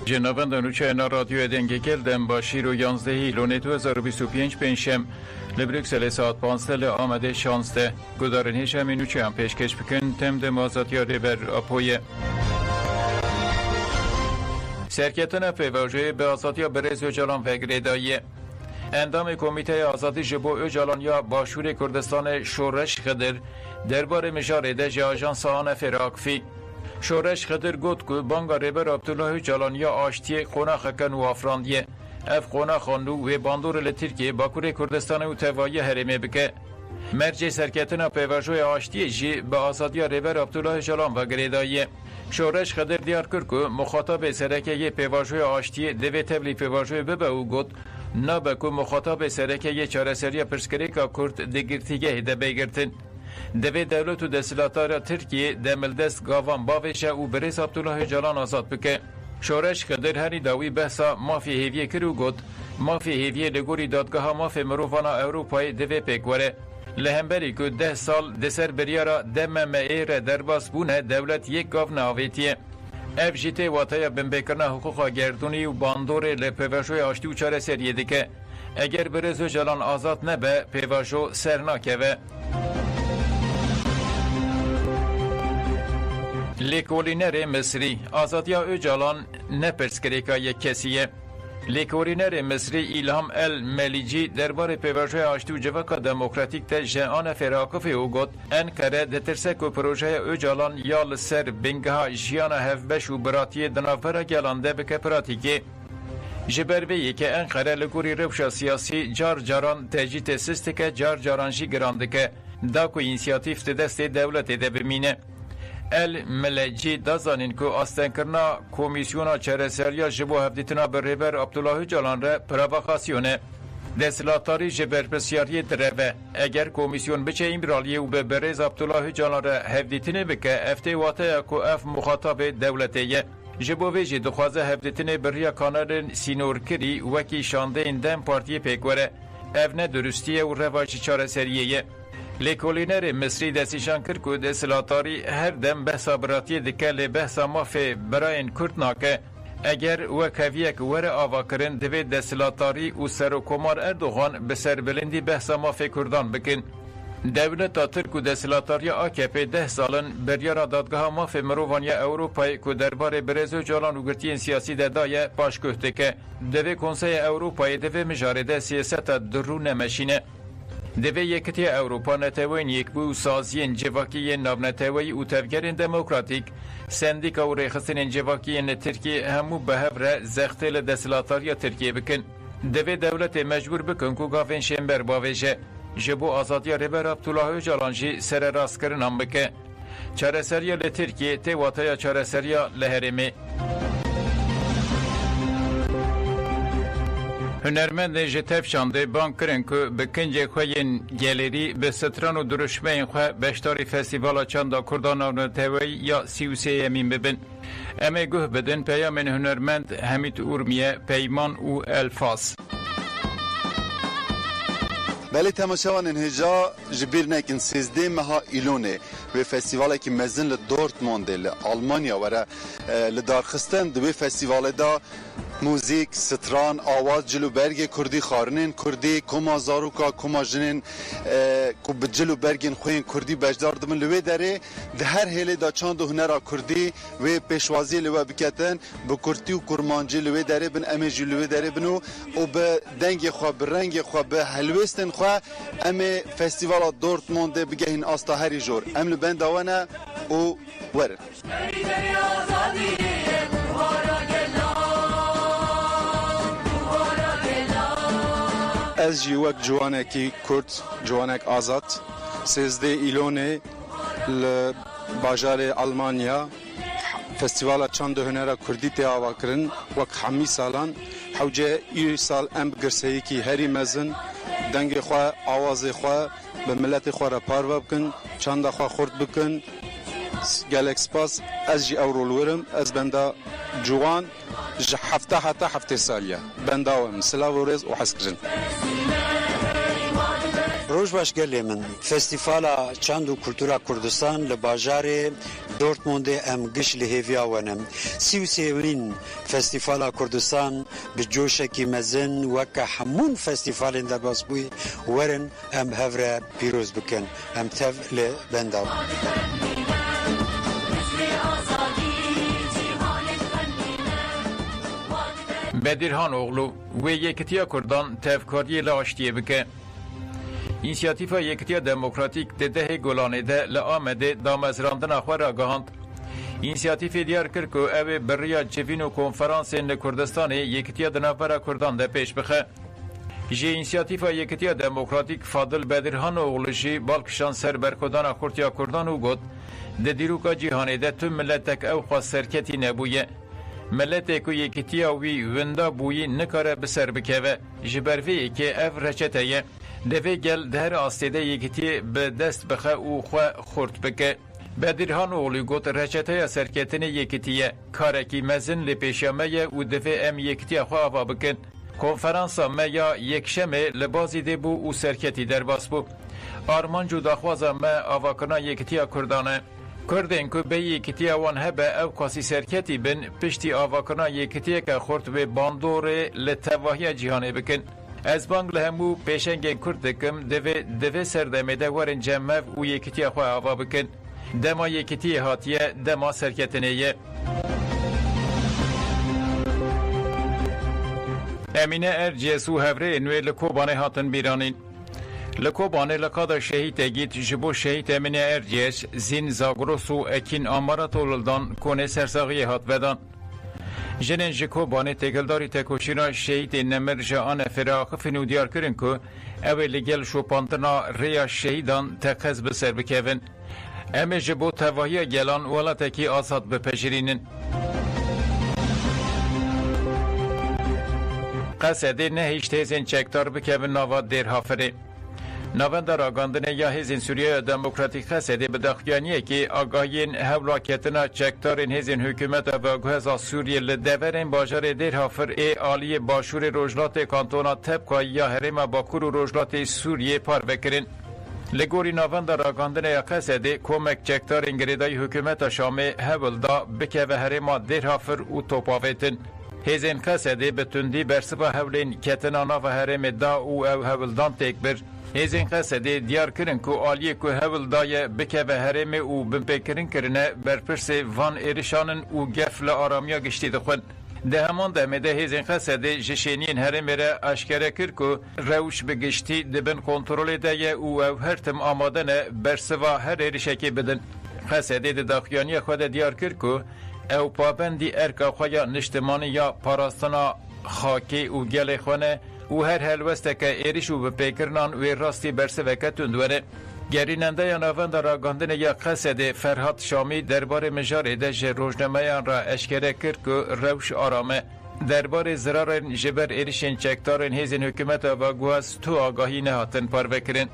جنابند نوچه اینا رادیو دنگه کلدم با شیر و 11 لونه 2025 پنجشم لبریکسل ساعت 15 آمده 16 گدارنیش همین نوچه هم پیشکش بکن تم دم آزادی بر اپویه سرکتن پیواجه به آزادی برز و جلان و گریداییه اندام کمیته آزادی جبو اوجالان یا باشور کردستان شورش خدر درباره مجارده جه آجانس آن فراکفی شورش خدر گوت که بانگا ریبر عبدالله جلان یا آشتی قوناخ کن و افراندیه اف قوناخ آنو و باندور لترکیه باکور کردستان و توایی هرمه بکه مرجع سرکتنا پیواجوی آشتی جی به آزادی ریبر عبدالله جلان و گریداییه شورش خدر دیار کرد که مخاطب سرکه یه پیواجوی آشتی دوی تبلی پیواجوی ببه و گوت نابه که مخاطب سرکه یه چارەسەریya پرسکریکا کرد دگرتیگه ده بگرتن دوی دولت و دستلاتار ترکیه دملدست گاوان باوشه و برز عبدالله جلان آزاد بکه شورش خدر هری داوی بحثا مافی هیویه کرو گوت مافی هیویه لگوری دادگاه مافی مروفانا اوروپای دوی پیکوره لهمبری که 10 سال دسر بریارا دم مئیر درباس بونه دولت یک گاو ناویتیه اف جیته واتایا بمبکرنا حقوق گردونی و باندور لپیواجوی آشتی و چاره سریه دیگه اگر برزو جلان آزاد نبه پیواجو سرناکه و لیکولینر مصری آزادیا او جلان نپرسکریکا یک کسیه لیکولینر مصری الهام الملیجی درباره پیواجوی آشتی و جواکا دموکراتیک ده جهان فراکفی او گوت انکره ده ترسک و پروژه او جالان یال سر بینگها جیان هفبش و براتی دنافره گلانده بکه پراتیکی جبرویی که انکره لگوری روشا سیاسی جار جاران تجیت سیستکه جار جارانجی گراندکه دا کو اینسیاتیف دست دولت ده بمینه الملجی دازانین که آستنکرنا کمیسیونا چرسریا جبو هفدیتنا بریبر عبدالله جلان را پروکاسیونه دستلاتاری جبر بسیاری دروه اگر کمیسیون بچه ایمرالیه و به برز عبدالله جلان را هفدیتنه بکه افته واته که اف مخاطب دولتیه جبو ویجی دخوازه هفدیتنه بریا کانال سینور کری وکی شانده اندم پارتی پیکوره افنه درستیه و رواجی چارسریه لیکولینر مصری دستیشان کرد که دستلاتاری هر دم بحثا براتی دکه لی بحثا مافی براین کرد ناکه اگر وکویک ور آوا کرن دوی دستلاتاری و سر و کمار اردوغان به سر بلندی بحثا مافی کردان بکن دولت ترک و دستلاتاری AKP 10 سالن بریارا دادگاه مافی مروفانیا اوروپای که درباره برزو جالان و گرتین سیاسی دادای پاشکوهته که دوی کنسای اوروپای دوی مجارده سیاست درون مشینه دوی یکتی اوروپا نتوین یک بو سازین جواکی ناب نتوی او تفگرین دموکراتیک سندیکا و ریخستین جواکی ترکیه همو به هفره زختل دستلاتاریا ترکیه بکن دوی دولت مجبور بکن که گافین شنبر باویشه جبو آزادیا ریبر عبدالله جلانجی سر راست کرن هم بکه چارەسەریya لترکیه تی واتایا چارەسەریya لهرمی هنرمند جتف شانده بانک کرن که به کنج خوین گلری به ستران و درشمه خواه بشتاری فستیوالا چاندا کردان آونتوی یا 33 یمین ببین اما گوه بدن پیامن هنرمند حمید اورمیه پیمان و الفاس بله تماشاوان انهجا جبیر نکن 13 ماه ایلونه و فستیوالی که مزن لدورتموند لآلمانیا وره لدارخستن دوی فستیوال دا موزیک، ستران، آواز جلو برگ کردی خارنین کردی کما زاروکا کما جنین که جلو برگین خوین کردی بجدار دمن لوی داره ده هر هیله دا چاند هنرا کردی و پیشوازی لوی بکتن به کردی و کرمانجی لوی داره بن امیجی لوی داره بنو و به دنگ خواه به رنگ خواه به هلوستن خواه امی فستیوال دورتموند بگهین آستا هری جور ام لبن داوانه و ورد از جیوک جوانکی کرد جوانک آزاد 13 ایلونه لباجار آلمانیا فستیوال چند هنر کردی تیاوا کرن وک همی سالان حوجه ای سال ام گرسهی کی هری مزن دنگ خوا آواز خوا به ملت خوا را پارو بکن چند خوا خورد بکن گالکس پاس از جی اورولورم از بندا جوان هفته حتی هفته سالیه بندا و مسلا و رز و حسکرن روز باش گلی من فستیوالا چند و کلتورا کردستان لباجار دورتموند ام گش لهویا ونم 33 فستیوالا کردستان به جوش کی مزن وک همون فستیوال در باسبوی ورن ام هفره پیروز بکن ام تف ل بنداو بدیرهان اوغلو و یکتیا کردان تفکاری لاشتیه بکه اینسیاتیفا یکتیا دموکراتیک ده گلانه ده لآمده دامزراندن خواه را گهاند. اینسیاتیف دیار کرد که او بریا جوین و کنفرانس کردستان یکتیا دنافر کردان ده پیش بخه. جه اینسیاتیفا یکتیا دموکراتیک فاضل بدیرهان اوغلوشی بالکشان سر برکدان خورتیا کردان و گد ده دیروکا جیهانه ده تو ملتک او خواه سرکتی نبویه. ملت کو یکتیا وی وندا بویی نکاره بسر بکوه جبروی که اف رچته دوی گل در آستیده یکتی به دست بخه او خواه خورد بکه بدیرهان اولی گوت رچته سرکتن یکتیه کارکی مزن لپیشامه و دوی ام یکتی خواه آوا بکن کنفرانسا میا یک شمه لبازی ده بو او سرکتی در باس بو آرمان جودا خوازا ما آواکنا یکتیا کردانه کردن که به یکتی وان هبه او کاسی سرکتی بن پشتی آواکنا یکتی که خورد به باندور لتواهی جهانه بکن از بانگ لهمو پیشنگ کردکم دوه سردمه ده ورن جمعه و یکتی خواه آوا بکن دما یکتی هاتیه دما سرکتنیه امینه ارجیس و هفره نوی لکوبانه هاتن بیرانین لکوبانه لقادا شهید اگید جبو شهید امینه ارجیس زین زاگروس و اکین آمارا تولدان کنه سرساقی هات بدان جنین جکوبانه تگلداری تکوشینا شهید نمر جان فراخفین و دیار کرن که اولی گل شوپانتنا ریا شهیدان تقز بسر بکوین امه جبو تواهی گلان ولاتکی آزاد بپجرینن قصده نه هیچ تیزین چکتار بکوین نواد دیر هافره نواندار آگاندن یا هزین سوریه دموکراتیک قصده به دخیانیه که آگاهین هولاکتنا چکتارین هزین حکومت و آگوهزا سوریه لدورین باجار دیر هافر آلی باشور روجلات کانتونا تبقا یا حرم باکور و روجلات سوریه پار بکرین لگوری نواندار آگاندن یا قصده کمک چکتارین گریدای حکومت شامه هولدا بکه و حرم دیر هافر و توپاویتن هزین قصده به تندی برسبا هولین کتنانا و حرم دا او هولدان تکبر هزین قصده دیار کرن که آلیه که هولدای بکه و حرم او بمپکرین کرنه برپرس وان ایرشانن او گفل آرامیا گشتی دخون ده همان دمده هزین قصده جشینین حرم را اشکره کر که روش بگشتی دبن کنترول ده او هرتم آمادن برسوا هر ایرشکی بدن قصده ده داخیانی خود دیار کر که او پابندی ارکا خویا نشتمانی یا پاراستنا خاکی او گل خونه او هر هلوسته که ایریش و بپیکرنان و راستی برسه وکتون دوره گریننده یا نواند را گاندن یا قصد فرهاد شامی دربار مجاره ده جه روشنمه را اشکره کرد که روش آرامه دربار زرار جبر ایریشین چکتارن هیزین حکومت و گواز تو آگاهی نهاتن پار بکرن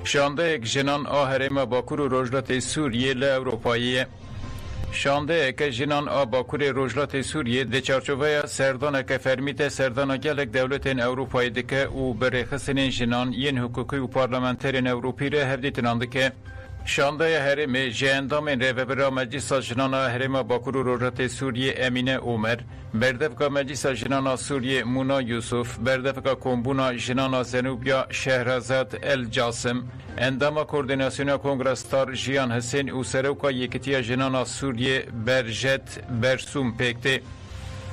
شانده یک جنان آهرم باکور و روجلات سوریه لأوروپاییه شانده که جنان باکور روجلات سوریه ده چارچوبه سردان که فرمیت سردان گلک دولت اروپایی دکه و برخصن جنان ین حقوقی و پارلمانترین اروپی ره هفدیتنانده که شانده هرم جهندامین ره و برا مجلس جنان هرم باکور و روجلات سوریه امینه عمر بردفقا مجلس جنان سوریه مونا یوسف بردفقا کمبونا جنان زنوبیا شهرزاد الجاسم انداما کوردیناسیون کنگرستار جیان حسین او سروکا یکتیا جنان سوریه برجت برسوم پکته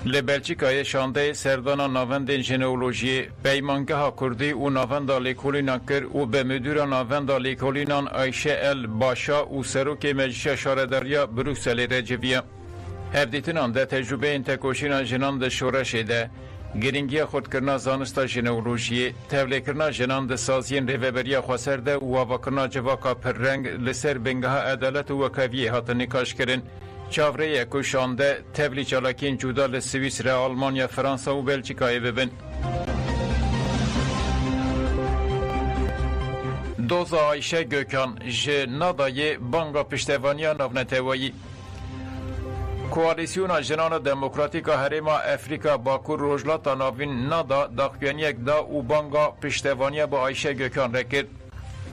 لبلچیکای شانده سردانا ناوند ژنئولوژی پیمانگاه کردی و ناوند لیکولینان کر و به مدیر ناوند لیکولینان عایشه ال باشا او سروک مجلس شارداریا بروکسل رجویا هفدیتنان ده تجربه این تکوشینا جنان ده شورشه ده گرینگی خود کرنا زانستا ژنئولوژی تولی کرنا جنان ده سازین ریوبریا خواسر ده و واکرنا جواکا پررنگ لسر بنگاه عدالت و وکاویه هات نکاش کرن چاوره کشانده تولی چالاکین جودا لسویس را آلمانیا فرانسا و بلژیکای ببن دوزا عایشه گوکان ژ نادای بانگا پشتوانیا ناونتوایی کوالیسیون جنان دموکراتیک هرما افریقا باکور روجلاتا ناوین نادا داخوانیک دا و بانگا پشتوانیا با آیشه گوکان رکرد.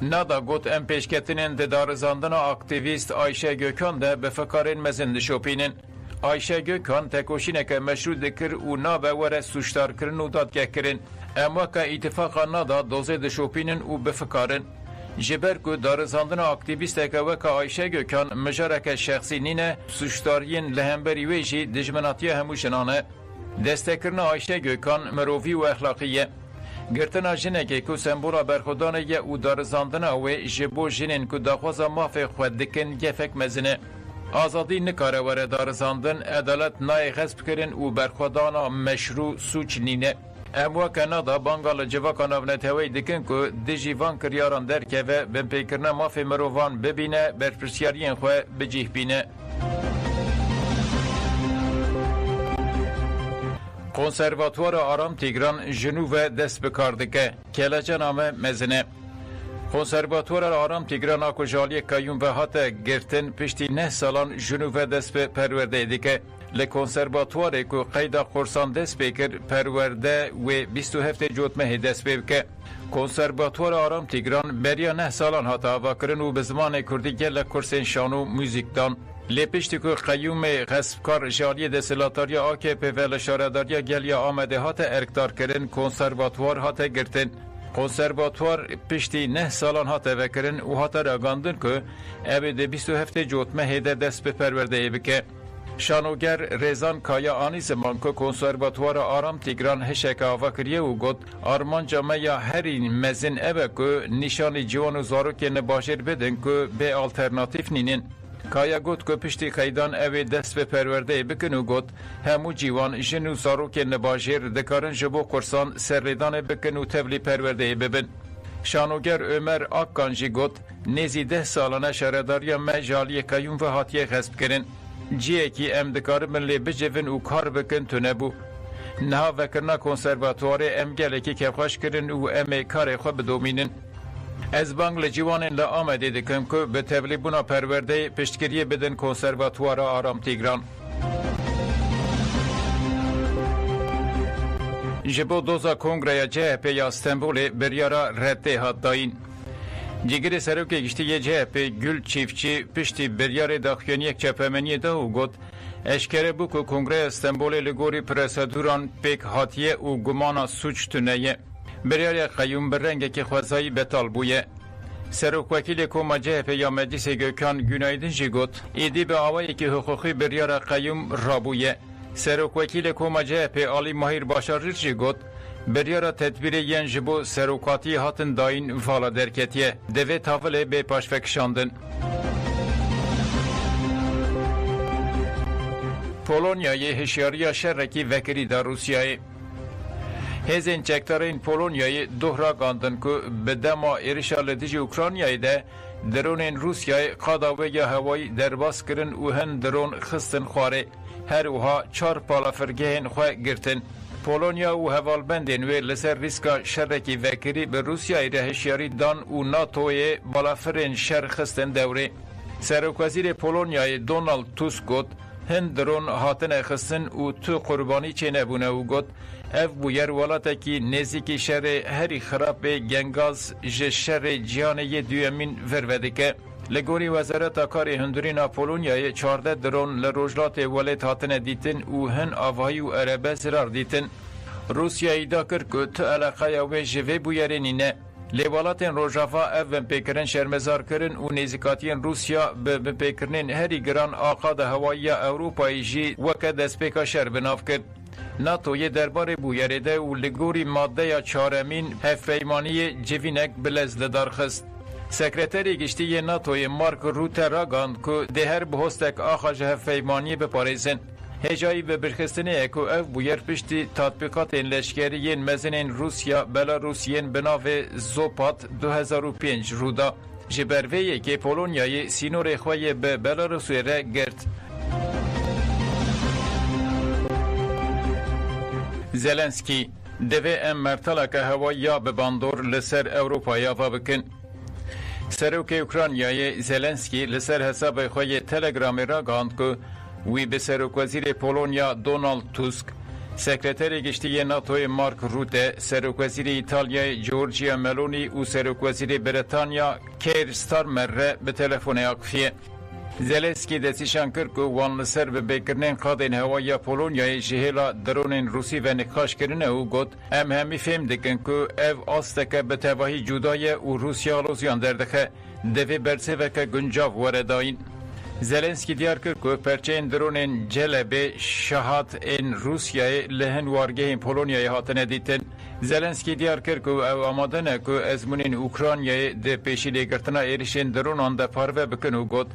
نادا گوت ام پیشکتنین ددارزاندن اکتیویست آیشه گوکان ده به فکرین مزند شوپینن. آیشه گوکان تکوشینک مشروع دکر و نابه وره سوشتار کرن و دادگه کرن. اما که اتفاقا نادا دوزه دشوپینن و بفکرن. جبر کو دارزاندن اکتیویست که وکا آیشه گوکان مجارک شخصی نینه سوشتارین لهمبری ویجی دجمناتی هموشنانه. دستکرن آیشه گوکان مروفی و اخلاقیه. گرتنا جنگی که سمبولا برخودانه یه او دارزاندن اوی جبو جنین که داخوزا مافی خود دکن گفک مزنه. آزادی نکاره وره دارزاندن عدالت نای غصب کرن و برخودانا مشروع سوچ نینه. اموا کانادا بانگال جواکان اونتهوی دکن که دیجیوان کریاران درکه و بمپیکرنا مافی مروفان ببینه برپرسیارین خواه بجیه بینه. کنسرواتوار آرام تیگران جنوب دست بکاردکه کلجه نامه مزنه. کنسرواتوار آرام تیگران آکو جالی کایون و حتی گرتن پشتی 9 سالان جنوب دست به پرورده دیگه. لکنسرواتوار که قیدا خورسان دست بکر پرورده و 27 جوتمه دست بکر. کنسرواتوار آرام تیگران بریا 9 سالان حتی آوا کرن و به زمان کردی گل کرسین شانو موزیک دان. لپشتی که قیوم غصبکار جالی دسلاتاریا AKP و لشارداریا گلیا آمده هات ارکدار کرن کنسرواتوار هات گرتن. کنسرواتوار پشتی 9 سالان هات وکرن و هات راگاندن که ابد 27 جوتمه هیده دست به پرورده بکه. شانوگر ریزان کایا آنی زمان که کنسرواتوار آرام تیگران هشک آوا کریه و گد آرمان جامعه یا هرین مزن اوه که نشانی جوان و زارو که نباشر بدن که به آلترناتیف نینین. کایا گوت که پشتی قیدان اوی دست به پرورده بکن و گوت همو جیوان جن و زارو که نباشر دکارن جبو قرصان سرریدان بکن و تبلی پرورده ببن. شانوگر عمر آکانجی گوت نیزی 10 سالانه شهرداری مجالی کیون و حاتیه غصب کرن. جیه کی ام دکار من لی بجون و کار بکن تو نبو. نها وکرنا کنسرواتوار ام گله کی کفخاش کرن و ام کار خو بدومینن. از بانگل جوانین لا آمده دکم که به تبلیبونا پرورده پشتگیری بدن کنسرواتوار آرام تیگران. جبو دوزا کنگره CHP یا استنبول بریارا رده هات داین. جگری سروک گشتی CHP گل چیفچی پشتی بریار داخیانیک چپمنی ده و گد اشکره بو که کنگره استنبول لگوری پرسادوران پیک هاتیه و گمانا سوچ تونهیه. بریار قیوم برنگه که خوزایی بطال بویه. سروک وکیل کوما CHP یا مجلس گوکان گنایدن جی گوت ایدی به آوایی که حقوقی بریار قیوم رابویه. سروک وکیل کوما CHP آلی ماهیر باشار جی گوت بریارا تدبیر ین جبو سروکاتی هاتن داین والا درکتیه دوی تاول به پاشفکشاندن. پولونیای هشیاری شرکی وکری در روسیای هزین چکتارین پولونیای دوهرا گاندن که به دما ایرشا لدیج اوکرانیای ده درون روسیای قاداوه یا هوایی درباس کرن و هن درون خستن خواره هر اوها 4 پالافرگه هن خواه گرتن. پولونیا و هوالبندین و لسر ریسکا شرکی وکری به روسیای رهشیاری دان و ناتوی بالافرین شر خستن دوره. سروک وزیر پولونیای دونالد توسک گوت هند درون هاتن خستن و تو قربانی چه نبونه و گوت اف بویر ولاته کی نزیکی شر هری خراب گنگاز ج شر جیان ی دویمین ورده که لگوری وزارت کار هندورینا پولونیای 14 درون لروجلات ولایت هاتن دیتن و هن آوایی و عربه زرار دیتن. روسیا ایدا کرد که تو علاقه و جوه بویرینینه. لیوالاتین روژافا اون پیکرن شرمزار کرن و نیزیکاتین روسیا به پیکرنین هری گران آقاد هوایی اوروپایی جی وکه دست پیکا شر بناف کرد. ناتو یه دربار بویریده و لگوری ماده یا چارمین هفپیمانی جوینک بلزد دارخست. سکرتری گشتی ناتوی مارک روته راگاند که ده هر بهستک آخاج هفپیمانی بپاریزن. هجایی به برخستنه که او بویر پشتی تطبیقات لشکری مزنین روسیا بلاروسین بناو زوپات 2005 رودا. جبرویه که پولونیای سینور خواه به بلاروسی را گرد. زلنسکی دوی ام مرتلک هوایی به باندور لسر اوروپایا و بکن. سروک اوکرانیای زلنسکی لسر حساب خواه تلگرامی را گاند که وی به سرکوزیر پولونیا دونالد توسک، سکرتر گشتی ناتو مارک روته، سرکوزیر ایتالیا جورجیا ملونی و سرکوزیر بریتانیا کیر ستارمر به تلفن اقفیه. زلنسکی دستیشان کرد که وان لسر به بکرنین قادین هوایی پولونیای جهیلا درونین روسی و نقاش کرنه او گفت ام همی فهم دکن که او آستکه به تواهی جدای و روسیا لوزیان دردخه دوی برسه و که گنجاو ورداین. زلنسکی دیار کرد که پرچین درونین جلب شهات این روسیای لهن وارگه این پولونیای هاتنه دیتن. زلنسکی دیار کرد که او آماده نه که ازمونین اوکراینای ده پیشی لگرتنا ایرشین درونان ده پاروه بکن و گفت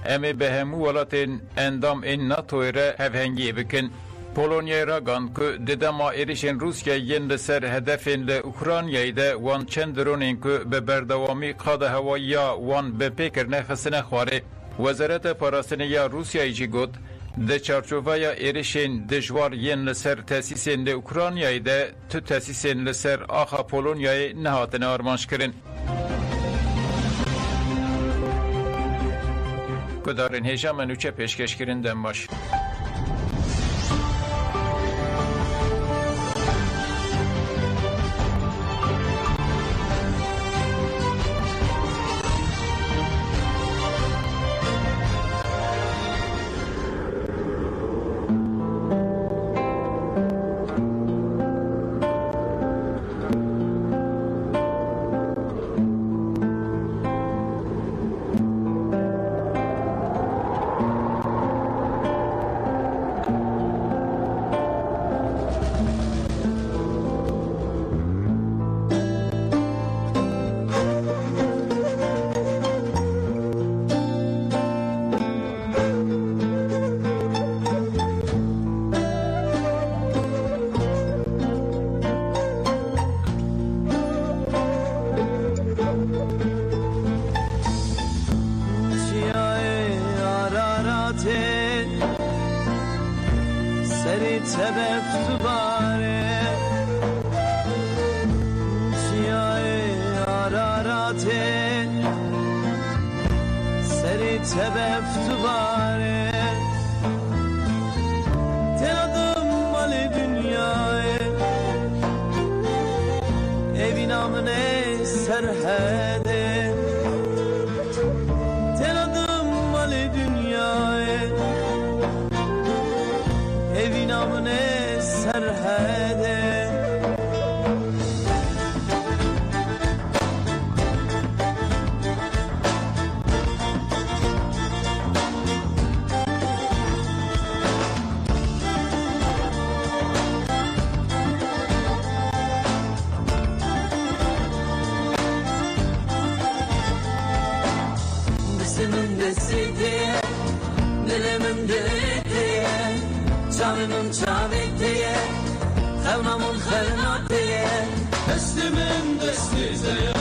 امی به همو ولاتین اندام این ناتوی را هفهنگی بکن. پولونیا راگان که ددما ایرشین روسیا ین لسر هدفین لأوکراینای ده وان چند درونین که به بردوامی قاد هوایی وان به پیکر نخستنه خواره. وزارت پاراستنیا روسیایی جی گفت ده چارچوبای ایرشین دجوار ین لسر تاسیسین لأوکراینای ده تو تاسیسین لسر آخا پولونیای نهاتن آرمانش کرن. کدارن هیجا منوچه پیشکش کرن دم باش. Canımın çavetiye, kalmamın xernatiye, destimin destize